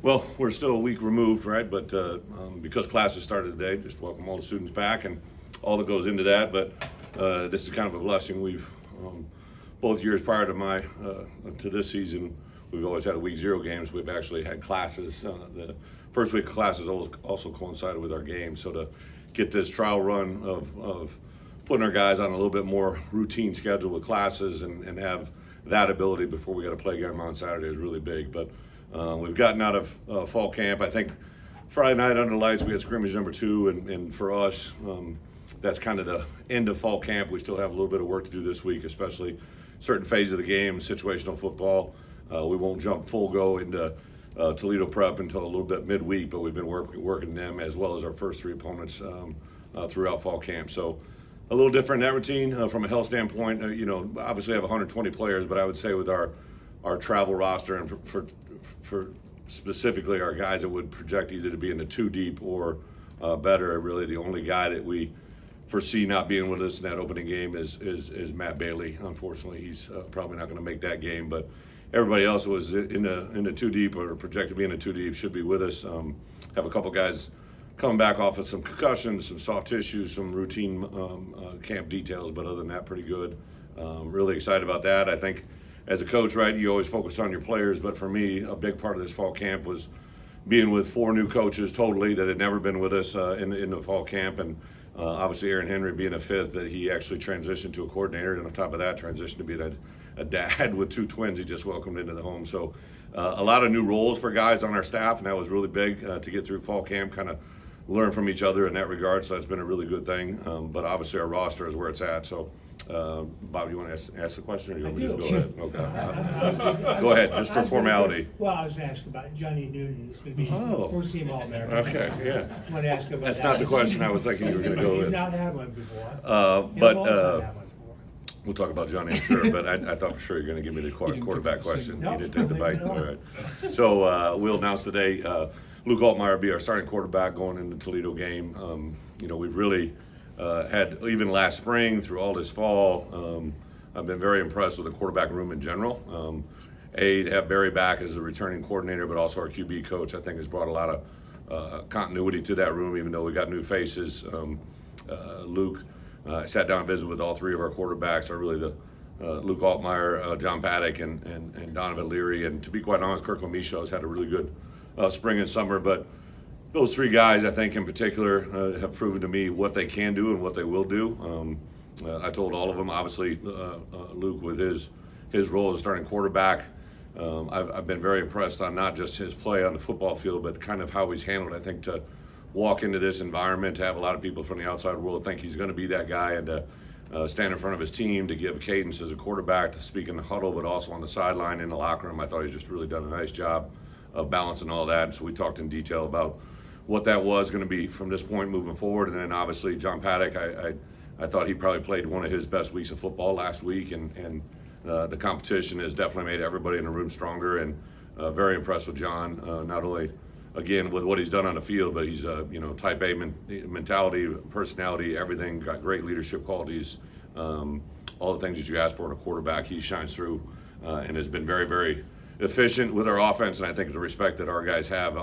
Well, we're still a week removed, right? But because classes started today, just welcome all the students back and all that goes into that. But this is kind of a blessing. We've both years prior to to this season, we've always had a week zero games. We've actually had classes. The first week of classes also coincided with our game. So to get this trial run of putting our guys on a little bit more routine schedule with classes and have that ability before we got to play again on Saturday is really big. But we've gotten out of fall camp. I think Friday night under the lights we had scrimmage number 2, and for us that's kind of the end of fall camp. We still have a little bit of work to do this week, especially certain phases of the game, situational football. We won't jump full go into Toledo prep until a little bit midweek, but we've been working them as well as our first 3 opponents throughout fall camp. So a little different in that routine from a health standpoint. Obviously I have 120 players, but I would say with our travel roster and for specifically our guys that would project either to be in the 2 deep or better, really the only guy that we foresee not being with us in that opening game is Matt Bailey. Unfortunately, he's probably not going to make that game, but everybody else who was in the 2 deep or projected to be in the 2 deep should be with us. Have a couple guys coming back off of some concussions, some soft tissue, some routine camp details, but other than that, pretty good. Really excited about that. I think as a coach, right, you always focus on your players, but for me, a big part of this fall camp was being with 4 new coaches totally that had never been with us in the fall camp, and obviously Aaron Henry being a 5th, that he actually transitioned to a coordinator, and on top of that, transitioned to being a dad with 2 twins he just welcomed into the home. So a lot of new roles for guys on our staff, and that was really big to get through fall camp, kind of learn from each other in that regard. So that's been a really good thing. But obviously our roster is where it's at. So Bob, you want to ask the question, or you want me to just go ahead? Okay. Go ahead, just for formality. Well, I was going to ask about Johnny Newton. It's going to be first team All-American. Okay, yeah. I want to ask about That's that. not the question I was thinking you were going to go with. You've not had one before. We'll talk about Johnny, I'm sure, but I thought for sure you're going to give me the quarterback question. Nope. You didn't take the bite. All right. So we'll announce today Luke Altmaier will be our starting quarterback going into the Toledo game. We've really had, even last spring through all this fall, I've been very impressed with the quarterback room in general. To have Barry back as a returning coordinator, but also our QB coach, I think has brought a lot of continuity to that room, even though we got new faces. Luke, I sat down and visited with all 3 of our quarterbacks, Luke Altmaier, John Paddock, and Donovan Leary. And to be quite honest, Kirkland Michaud has had a really good spring and summer, but those 3 guys, I think in particular, have proven to me what they can do and what they will do. I told all of them, obviously, Luke with his role as a starting quarterback, I've been very impressed on not just his play on the football field, but kind of how he's handled, I think, to walk into this environment, to have a lot of people from the outside world think he's going to be that guy, and to stand in front of his team, to give cadence as a quarterback, to speak in the huddle, but also on the sideline in the locker room. I thought he's just really done a nice job of balancing all that. So we talked in detail about what that was going to be from this point moving forward. And then obviously John Paddock, I thought he probably played one of his best weeks of football last week, and the competition has definitely made everybody in the room stronger, and very impressed with John, not only again with what he's done on the field, but he's type A mentality, personality, everything, got great leadership qualities, all the things that you ask for in a quarterback, he shines through, and has been very, very efficient with our offense. And I think the respect that our guys have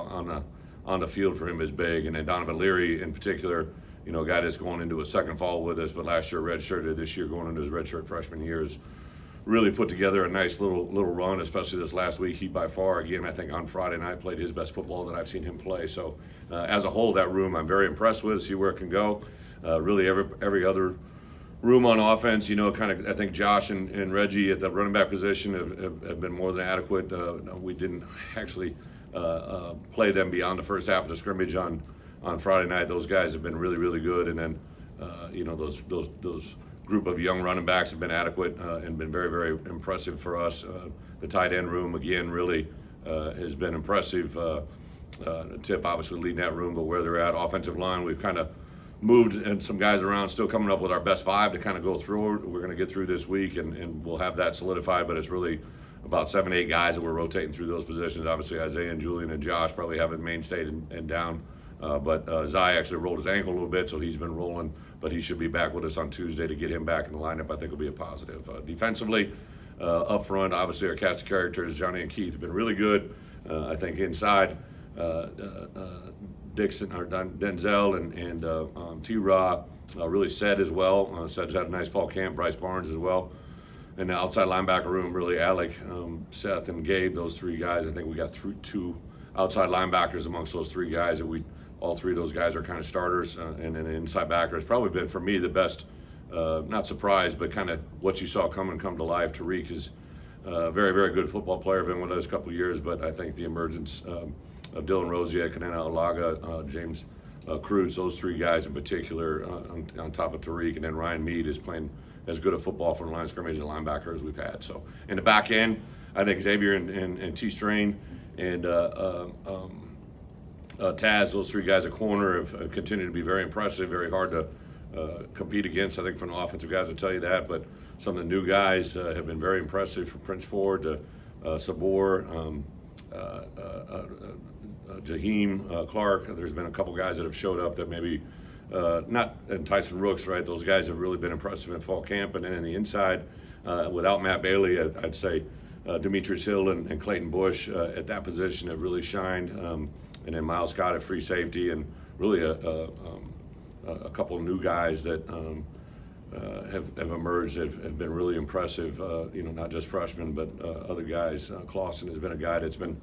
on the field for him is big. And then Donovan Leary in particular, a guy that's going into a second fall with us, but last year redshirted, this year going into his redshirt freshman year, has really put together a nice little run, especially this last week. He by far, again, I think on Friday night played his best football that I've seen him play. So as a whole, that room I'm very impressed with, see where it can go. Really every other room on offense, I think Josh and Reggie at the running back position have been more than adequate. We didn't actually play them beyond the first half of the scrimmage on Friday night. Those guys have been really, really good. And then, those group of young running backs have been adequate and been very, very impressive for us. The tight end room, again, really has been impressive. Tip obviously leading that room, but where they're at, offensive line, we've kind of moved and some guys around, still coming up with our best 5 to kind of go through. We're going to get through this week, and we'll have that solidified, but it's really about 7, 8 guys that we're rotating through those positions. Obviously, Isaiah and Julian and Josh probably haven't mainstayed and down. But Zai actually rolled his ankle a little bit, so he's been rolling, but he should be back with us on Tuesday to get him back in the lineup. I think will be a positive. Defensively, up front, obviously our cast of characters, Johnny and Keith, have been really good. I think inside Dixon or Denzel and T-Raw really Sed as well. Sed's had a nice fall camp. Bryce Barnes as well. And the outside linebacker room, really Alec, Seth, and Gabe, those three guys. I think we got two outside linebackers amongst those three guys. And all three of those guys are kind of starters. And then the inside backer has probably been, for me, the best, not surprised, but kind of what you saw come to life. Tariq is a very, very good football player, been with us a couple of years, but I think the emergence of Dylan Rozier, Kanena Olaga, James Cruz, those three guys in particular, on top of Tariq, and then Ryan Mead is playing as good a football from the line of scrimmage and linebacker as we've had. So in the back end, I think Xavier and T. Strain and Taz, those three guys at corner have continued to be very impressive, very hard to compete against. I think from the offensive guys will tell you that, but some of the new guys have been very impressive, from Prince Ford to Sabor, Jaheim Clark. There's been a couple guys that have showed up that maybe not, and Tyson Rooks, right? Those guys have really been impressive in fall camp. And then in the inside, without Matt Bailey, I'd say Demetrius Hill and Clayton Bush at that position have really shined. And then Miles Scott at free safety, and really a couple of new guys that have emerged that have been really impressive. Not just freshmen, but other guys. Clausen has been a guy that's been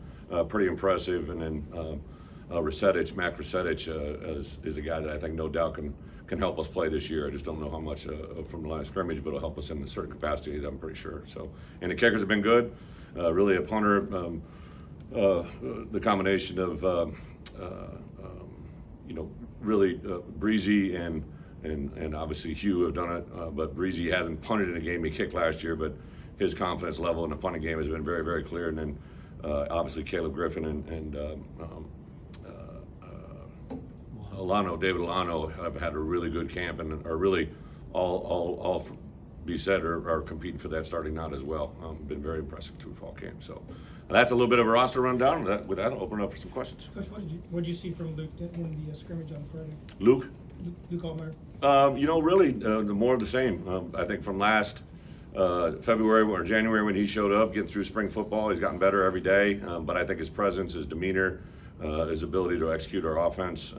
pretty impressive, and then Mac Resetich is a guy that I think no doubt can help us play this year. I just don't know how much from the line of scrimmage, but it'll help us in a certain capacity, I'm pretty sure. So, and the kickers have been good. Really a punter. The combination of really Breezy and obviously Hugh have done it, but Breezy hasn't punted in a game he kicked last year, but his confidence level in the punting game has been very, very clear. And then obviously Caleb Griffin and David Alano have had a really good camp and are really all be said are competing for that starting nod as well. Been very impressive through fall camp. So that's a little bit of a roster rundown. With that, I'll open up for some questions. Coach, what did you see from Luke in the scrimmage on Friday? Luke Altmaier. Really the more of the same. I think from last February or January when he showed up, getting through spring football, he's gotten better every day. But I think his presence, his demeanor, his ability to execute our offense,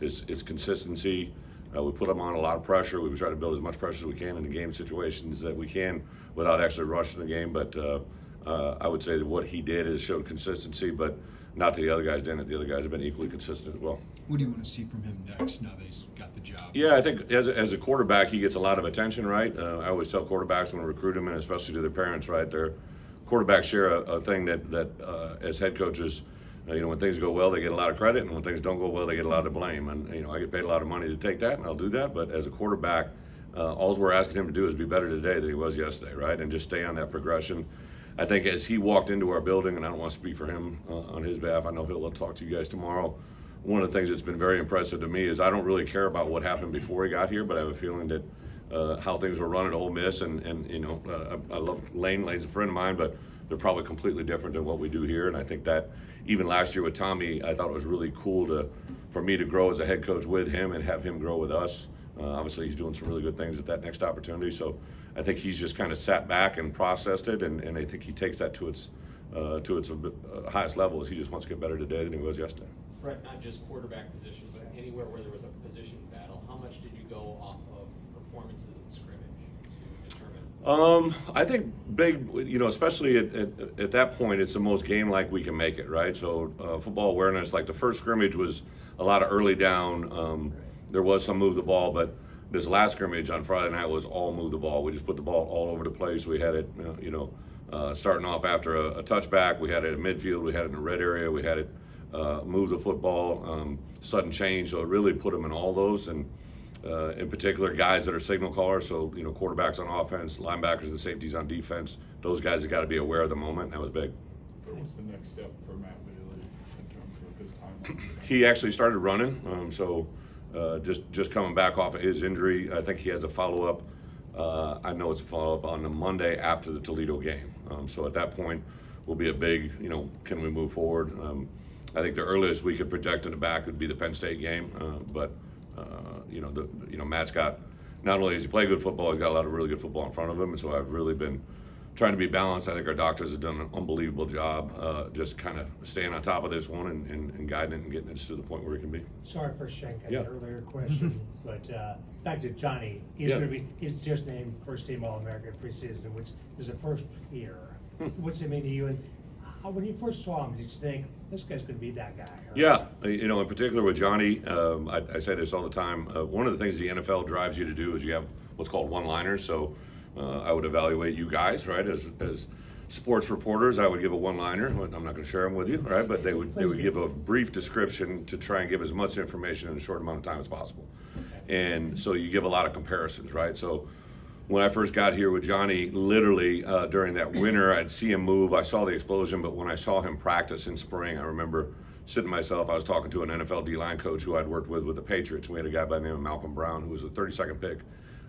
his consistency. We put him on a lot of pressure. We try to build as much pressure as we can in the game situations that we can without actually rushing the game. But I would say that what he did is showed consistency, but not that the other guys didn't. The other guys have been equally consistent as well. What do you want to see from him next now that he's got the job? Yeah, I think as a quarterback, he gets a lot of attention, right? I always tell quarterbacks when we recruit them, and especially to their parents, right? Their quarterbacks share a thing that as head coaches, when things go well, they get a lot of credit, and when things don't go well, they get a lot of blame. And I get paid a lot of money to take that, and I'll do that. But as a quarterback, all we're asking him to do is be better today than he was yesterday, right? And just stay on that progression. I think as he walked into our building, and I don't want to speak for him on his behalf, I know he'll talk to you guys tomorrow. One of the things that's been very impressive to me is I don't really care about what happened before he got here, but I have a feeling that how things were run at Ole Miss, and I love Lane. Lane's a friend of mine, but they're probably completely different than what we do here. And I think that even last year with Tommy, I thought it was really cool for me to grow as a head coach with him and have him grow with us. Obviously, he's doing some really good things at that next opportunity. So I think he's just kind of sat back and processed it, and I think he takes that to its highest level. As he just wants to get better today than he was yesterday. Brett, not just quarterback position, but anywhere where there was a position battle, how much did you go off of performances in scrimmage to determine? I think big, especially at that point, it's the most game-like we can make it, right? So football awareness, like the first scrimmage was a lot of early down. There was some move the ball, but this last scrimmage on Friday night was all move the ball. We just put the ball all over the place. We had it, starting off after a touchback. We had it in midfield. We had it in the red area. We had it move the football, sudden change. So it really put them in all those. And in particular, guys that are signal callers. So, quarterbacks on offense, linebackers and safeties on defense. Those guys have got to be aware of the moment. And that was big. What's the next step for Matt Bailey in terms of his timeline? He actually started running. Just coming back off of his injury, I think he has a follow-up. I know it's a follow-up on the Monday after the Toledo game. So at that point, will be a big, can we move forward? I think the earliest we could project in the back would be the Penn State game. Matt's got, not only does he play good football, he's got a lot of really good football in front of him. And so I've really been trying to be balanced. I think our doctors have done an unbelievable job, just kind of staying on top of this one and guiding it and getting it to the point where it can be. Sorry for Shank, Yeah. an earlier question, but back to Johnny. Yeah. He's just named first team All-American preseason, which is a first here. What's it mean to you? And when you first saw him, did you think this guy's going to be that guy? Or? Yeah, you know, in particular with Johnny, I say this all the time. One of the things the NFL drives you to do is you have what's called one-liners. So I would evaluate you guys, right, as sports reporters. I would give a one-liner. I'm not going to share them with you, right? But they would give a brief description to try and give as much information in a short amount of time as possible. And so you give a lot of comparisons, right? So when I first got here with Johnny, literally during that winter, I'd see him move. I saw the explosion, but when I saw him practice in spring, I remember sitting myself, I was talking to an NFL D-line coach who I'd worked with the Patriots. We had a guy by the name of Malcolm Brown, who was the 32nd pick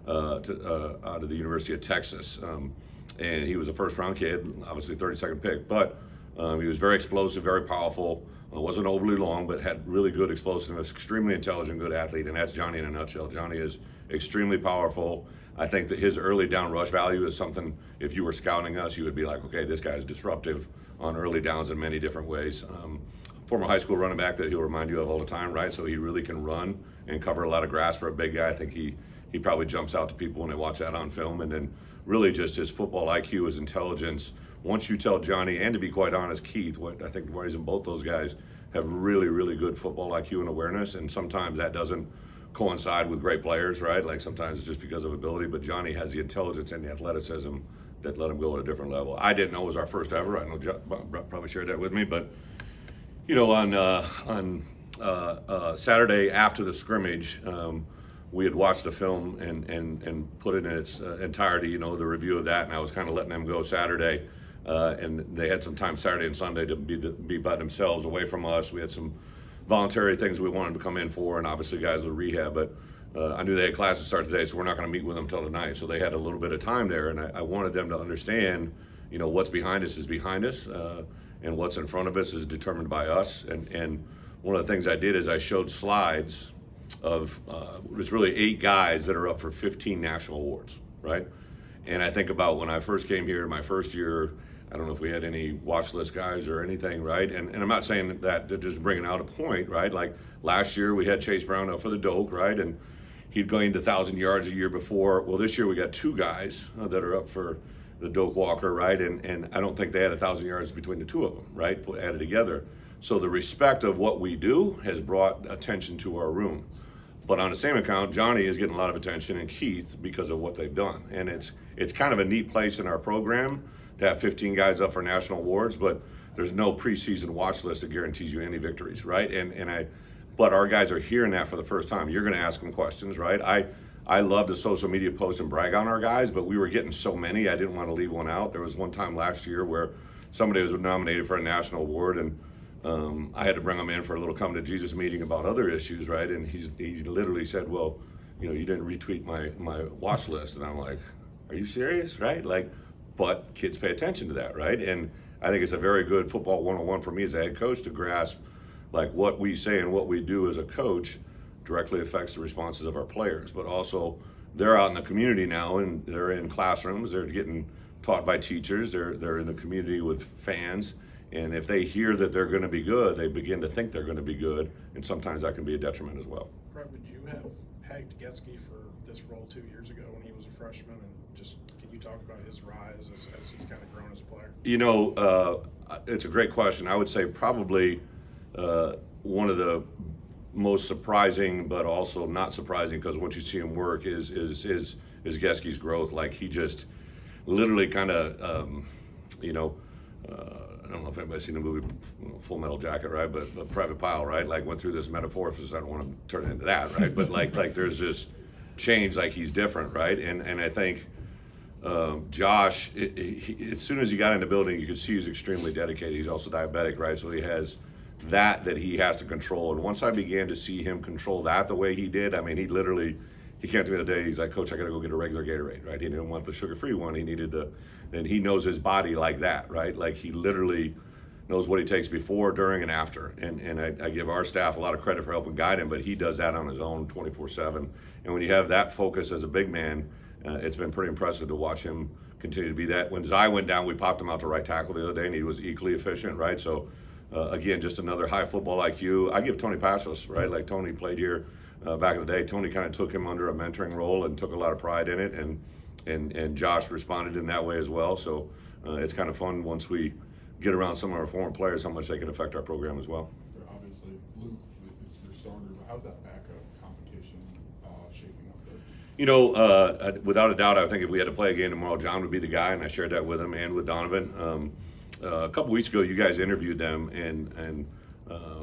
out of the University of Texas. And he was a first-round kid, obviously 32nd pick, but he was very explosive, very powerful, wasn't overly long, but had really good explosiveness, extremely intelligent, good athlete, and that's Johnny in a nutshell. Johnny is extremely powerful. I think that his early down rush value is something, if you were scouting us, you would be like, okay, this guy is disruptive on early downs in many different ways. Former high school running back that he'll remind you of all the time, right? So he really can run and cover a lot of grass for a big guy. I think he probably jumps out to people when they watch that on film. And then really just his football IQ, his intelligence. Once you tell Johnny, and to be quite honest, Keith, I think the reason both those guys have really, really good football IQ and awareness, and sometimes that doesn't coincide with great players, right? Like sometimes it's just because of ability, but Johnny has the intelligence and the athleticism that let him go at a different level. I didn't know it was our first ever. I know Bret probably shared that with me, but you know, on Saturday after the scrimmage, we had watched the film and put it in its entirety, you know, the review of that, and I was kind of letting them go Saturday, and they had some time Saturday and Sunday to be by themselves away from us. We had some voluntary things we wanted to come in for, and obviously guys with rehab, but I knew they had classes start today, so we're not going to meet with them until tonight. So they had a little bit of time there, and I wanted them to understand, you know, what's behind us is behind us, and what's in front of us is determined by us. And one of the things I did is I showed slides of it's really 8 guys that are up for 15 national awards, right? And I think about when I first came here, my first year, I don't know if we had any watch list guys or anything, right? And I'm not saying that to just bringing out a point, right? Like last year we had Chase Brown up for the Doak, right? And he'd gained 1,000 yards a year before. Well, this year we got 2 guys that are up for the Doak Walker, right? And I don't think they had 1,000 yards between the 2 of them, right? Added together. So the respect of what we do has brought attention to our room. But on the same account, Johnny is getting a lot of attention, and Keith, because of what they've done. And it's kind of a neat place in our program to have 15 guys up for national awards, but there's no preseason watch list that guarantees you any victories, right? But our guys are hearing that for the first time. You're going to ask them questions, right? I love to social media post and brag on our guys, but we were getting so many, I didn't want to leave one out. There was one time last year where somebody was nominated for a national award, and I had to bring him in for a little come to Jesus meeting about other issues, right? And he literally said, well, you know, you didn't retweet my watch list. And I'm like, are you serious, right? Like, but kids pay attention to that, right? And I think it's a very good football 101 for me as a head coach to grasp, like, what we say and what we do as a coach directly affects the responses of our players. But also, they're out in the community now, and they're in classrooms, they're getting taught by teachers, they're in the community with fans. And if they hear that they're going to be good, they begin to think they're going to be good, and sometimes that can be a detriment as well. Bret, would you have pegged Getzky for this role 2 years ago when he was a freshman? And just, can you talk about his rise as he's kind of grown as a player? You know, it's a great question. I would say probably one of the most surprising, but also not surprising, because once you see him work, is Getzky's growth. Like, he just literally kind of, you know, I don't know if anybody's seen the movie Full Metal Jacket, right? But Private Pile, right? Like, went through this metamorphosis. I don't want to turn it into that, right? But like there's this change, like he's different, right? And I think Josh, as soon as he got in the building, you could see he's extremely dedicated. He's also diabetic, right? So he has that he has to control. And once I began to see him control that the way he did, I mean, he came to me the other day, he's like, Coach, I got to go get a regular Gatorade, right? He didn't want the sugar-free one. He needed and he knows his body like that, right? Like, he literally knows what he takes before, during, and after. And I give our staff a lot of credit for helping guide him, but he does that on his own 24/7. And when you have that focus as a big man, it's been pretty impressive to watch him continue to be that. When Zai went down, we popped him out to right tackle the other day, and he was equally efficient, right? So, again, just another high football IQ. I give Tony Passos, right? Like Tony played here back in the day. Tony kind of took him under a mentoring role and took a lot of pride in it, and Josh responded in that way as well. So it's kind of fun once we get around some of our former players, how much they can affect our program as well. Obviously, Luke is your starter, but how's that backup competition shaping up there? You know, without a doubt, I think if we had to play a game tomorrow, John would be the guy, and I shared that with him and with Donovan. A couple weeks ago, you guys interviewed them, and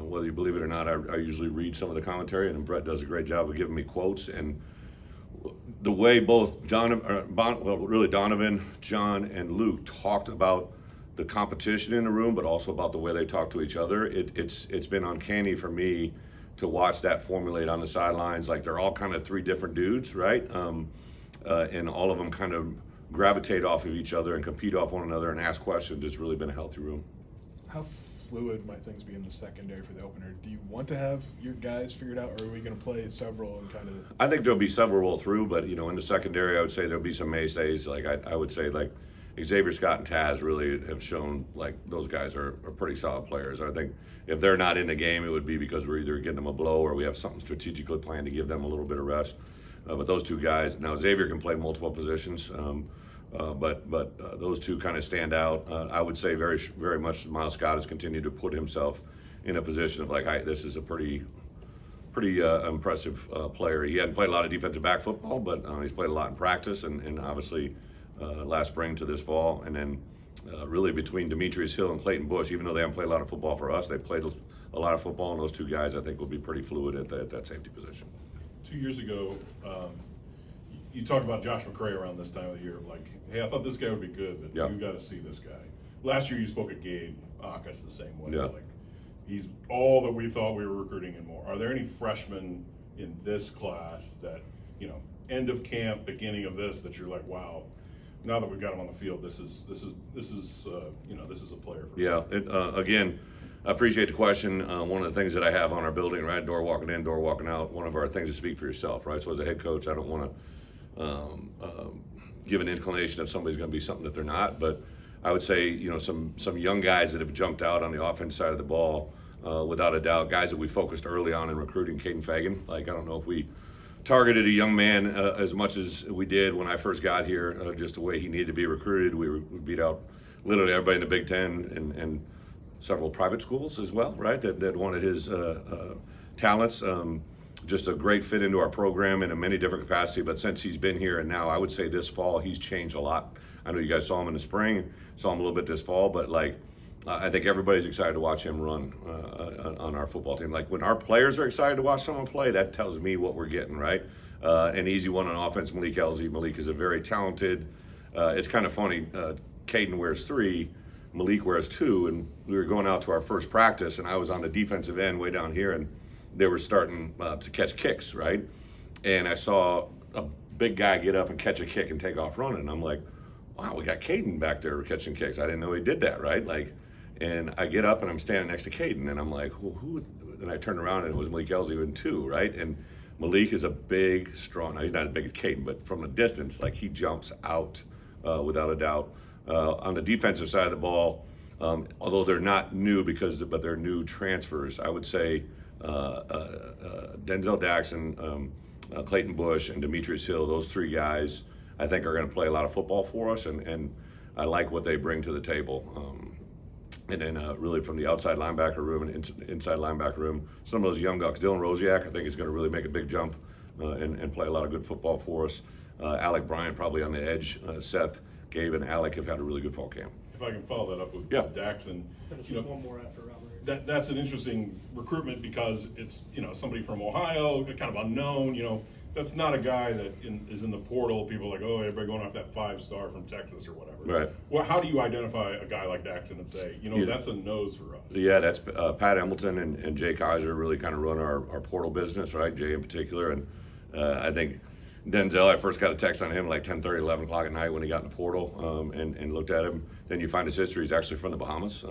whether you believe it or not, I usually read some of the commentary, and Bret does a great job of giving me quotes. And the way both Donovan, John, and Luke talked about the competition in the room, but also about the way they talk to each other, it's been uncanny for me to watch that formulate on the sidelines. Like they're all kind of three different dudes, right? And all of them kind of gravitate off of each other and compete off one another and ask questions. It's really been a healthy room. How fluid might things be in the secondary for the opener? Do you want to have your guys figured out, or are we going to play several and kind of? I think there'll be several roll through, but you know, in the secondary, I would say there'll be some mainstays. Like I would say, like Xavier Scott and Taz really have shown like those guys are pretty solid players. I think if they're not in the game, it would be because we're either getting them a blow or we have something strategically planned to give them a little bit of rest. But those two guys, now Xavier can play multiple positions, but those two kind of stand out. I would say very much Miles Scott has continued to put himself in a position of like, this is a pretty impressive player. He hadn't played a lot of defensive back football, but he's played a lot in practice and obviously last spring to this fall. And then really between Demetrius Hill and Clayton Bush, even though they haven't played a lot of football for us, they played a lot of football, and those two guys I think will be pretty fluid at that safety position. 2 years ago, you talked about Josh McCray around this time of the year, like, hey, I thought this guy would be good, but Yep. you got to see this guy. Last year you spoke of Gabe Akas the same way. Yeah. Like, he's all that we thought we were recruiting and more. Are there any freshmen in this class that, you know, end of camp, beginning of this, that you're like, wow, now that we've got him on the field, this is a player for us? Yeah, again, I appreciate the question. One of the things that I have on our building, right, door walking in, door walking out, one of our things is speak for yourself, right? So as a head coach, I don't want to give an inclination that somebody's going to be something that they're not, but I would say, you know, some young guys that have jumped out on the offense side of the ball, without a doubt, guys that we focused early on in recruiting. Caden Fagan, like, I don't know if we targeted a young man as much as we did when I first got here, just the way he needed to be recruited. We beat out literally everybody in the Big Ten and several private schools as well, right, that wanted his talents. Just a great fit into our program in a many different capacity, but since he's been here and now, I would say this fall, he's changed a lot. I know you guys saw him in the spring, saw him a little bit this fall, but like, I think everybody's excited to watch him run on our football team. Like when our players are excited to watch someone play, that tells me what we're getting, right? An easy one on offense, Malik Elzy. Malik is a very talented, it's kind of funny, Caden wears 3, Malik wears 2, and we were going out to our first practice, and I was on the defensive end way down here, and they were starting to catch kicks, right? And I saw a big guy get up and catch a kick and take off running. And I'm like, wow, we got Caden back there catching kicks. I didn't know he did that, right? Like, and I get up and I'm standing next to Caden, and I'm like, well, who? And I turned around and it was Malik Elzy in 2, right? And Malik is a big, strong. Now he's not as big as Caden, but from a distance, like he jumps out without a doubt. On the defensive side of the ball, although they're not new but they're new transfers, I would say Denzel Daxon, Clayton Bush, and Demetrius Hill, those 3 guys, I think are going to play a lot of football for us, and I like what they bring to the table. And then really from the outside linebacker room and inside linebacker room, some of those young guys, Dylan Rosiak, I think is going to really make a big jump and play a lot of good football for us. Alec Bryant probably on the edge. Seth, Gabe, and Alec have had a really good fall camp. If I can follow that up with Daxon, You know, one more after Robert. that's an interesting recruitment because it's, you know, somebody from Ohio, kind of unknown, you know, that's not a guy that is in the portal. People are like, oh, everybody going off that 5-star from Texas or whatever. Right. Well, how do you identify a guy like Daxon and say, you know, that's a nose for us? Yeah, that's Pat Embleton and Jay Kaiser really kind of run our portal business, right? Jay in particular. And I think Denzel, I first got a text on him like 10:30, 11 o'clock at night when he got in the portal and looked at him. Then you find his history. He's actually from the Bahamas.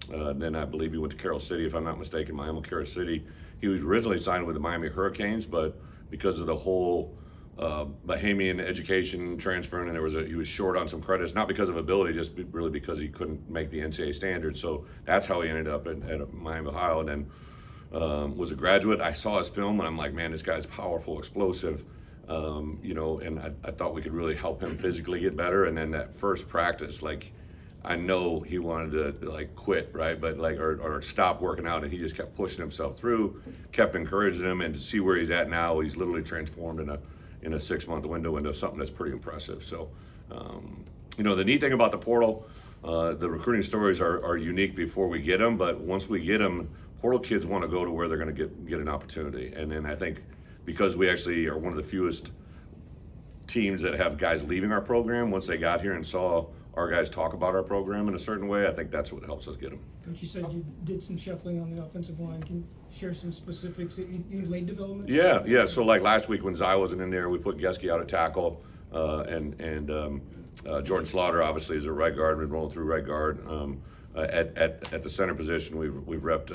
Then I believe he went to Carroll City, if I'm not mistaken, Miami, Carroll City. He was originally signed with the Miami Hurricanes, but because of the whole Bahamian education transferring, and he was short on some credits, not because of ability, just really because he couldn't make the NCAA standard. So that's how he ended up at Miami, Ohio, and then was a graduate. I saw his film, and I'm like, man, this guy's powerful, explosive, you know, and I thought we could really help him physically get better. And then that first practice, like, I know he wanted to like quit, right? But like, or stop working out, and he just kept pushing himself through, kept encouraging him, and to see where he's at now, he's literally transformed in a 6-month window into something that's pretty impressive. So, you know, the neat thing about the portal, the recruiting stories are unique before we get them, but once we get them, portal kids want to go to where they're going to get an opportunity. And then I think because we actually are one of the fewest teams that have guys leaving our program, once they got here and saw our guys talk about our program in a certain way, I think that's what helps us get them. Coach, you said you did some shuffling on the offensive line. Can you share some specifics, any late developments? Yeah. So like last week when Zai wasn't in there, we put Geske out at tackle, and Jordan Slaughter obviously is a right guard. We're rolling through right guard. At the center position, we've repped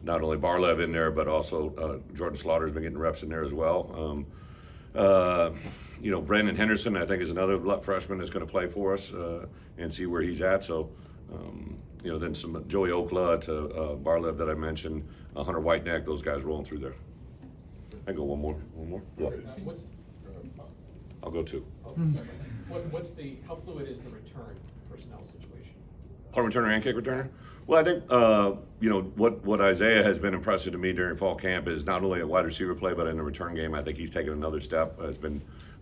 not only Barlev in there, but also Jordan Slaughter's been getting reps in there as well. You know, Brandon Henderson, I think, is another freshman that's going to play for us and see where he's at. So, you know, then some Joey Okla to Barlev that I mentioned, Hunter Whiteneck, those guys rolling through there. I go one more. Yeah. I'll go two. Oh, sorry. How fluid is the return personnel situation? Punt returner and kick returner? Well, I think, you know, what Isaiah has been impressive to me during fall camp is not only a wide receiver play, but in the return game, I think he's taken another step.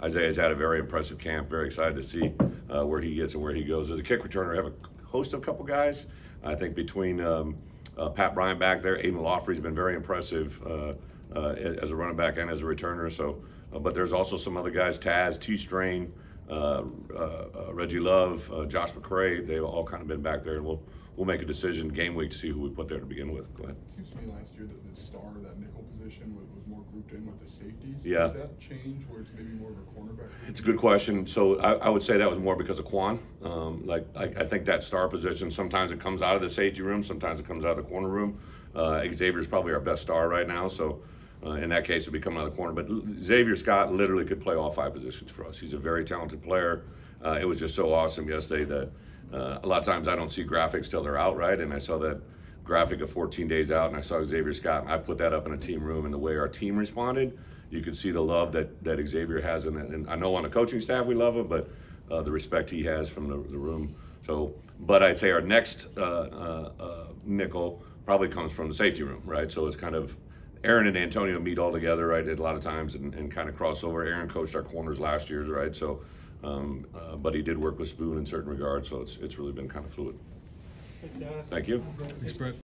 Isaiah's had a very impressive camp. Very excited to see where he gets and where he goes. As a kick returner, I have a host of couple guys. I think between Pat Bryant back there, Aiden Lawfrey's been very impressive as a running back and as a returner. So, but there's also some other guys, Taz, T-Strain, Reggie Love, Josh McCray. They've all kind of been back there, and we'll make a decision game week to see who we put there to begin with. Go ahead. It seems to me last year that the star of that nickel position was more grouped in with the safeties. Yeah. Does that change where it's maybe more of a cornerback? It's a good question. So I would say that was more because of Quan. I think that star position, sometimes it comes out of the safety room, sometimes it comes out of the corner room. Xavier's probably our best star right now, so in that case it'd be coming out of the corner. But Xavier Scott literally could play all 5 positions for us. He's a very talented player. It was just so awesome yesterday that a lot of times I don't see graphics till they're out, right? And I saw that graphic of 14 days out, and I saw Xavier Scott, and I put that up in a team room, and the way our team responded, you could see the love that Xavier has in it. And I know on the coaching staff we love him, but the respect he has from the room. So, but I'd say our next nickel probably comes from the safety room, right? So it's kind of Aaron and Antonio meet all together, right, a lot of times and kind of cross over. Aaron coached our corners last year, right? So, but he did work with Spoon in certain regards, so it's really been kind of fluid. Thank you. Thanks, Brett.